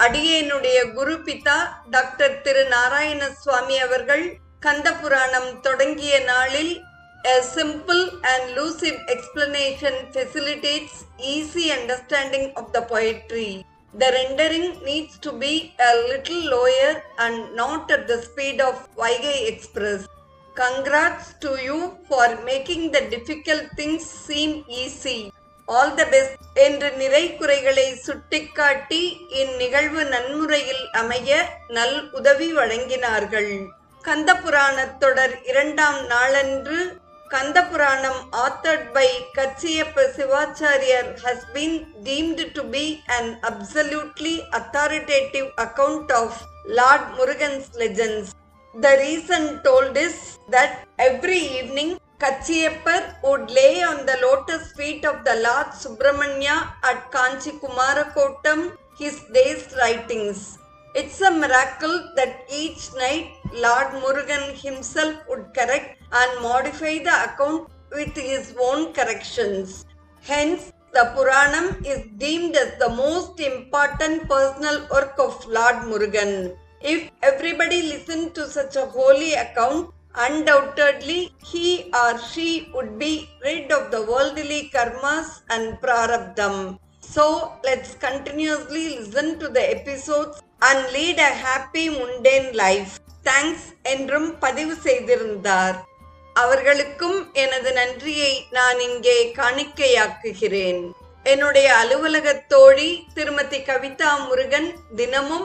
அடியேனுடைய குரு பிதா டாக்டர் திரு நாராயண சுவாமி அவர்கள் கந்த புராணம் தொடங்கிய நாளில் a simple and lucid explanation facilitates easy understanding of the poetry. The rendering needs to be a little lower and not at the speed of Vaigai Express. Congrats to you for making the difficult things seem easy. All the best என்று நிறை குறைகளை சுட்டிக்காட்டி இந்நிகழ்வு நன்முறையில் அமைய நல் உதவி வழங்கினார்கள். கந்த புராணத் தொடர் 2ஆம் நாளன்று Kanda Puranam, authored by Kachiyappa Sivacharya, has been deemed to be an absolutely authoritative account of Lord Murugan's legends. The reason told is that every evening Kachiyappa would lay on the lotus feet of the Lord Subramanya at Kanchi Kumarakotam his day's writings. It's a miracle that each night Lord Murugan himself would correct and modify the account with his own corrections. Hence, the Puranam is deemed as the most important personal work of Lord Murugan. If everybody listened to such a holy account, undoubtedly he or she would be rid of the worldly karmas and prarabdham. So, let's continuously listen to the episodes and lead a happy mundane life. Thanks என்றும் பதிவு செய்திருந்தார். அவர்களுக்கும் எனது நன்றியை நான் இங்கே காணிக்கையாக்குகிறேன். என்னுடைய அலுவலகத் தோழி திருமதி கவிதா முருகன் தினமும்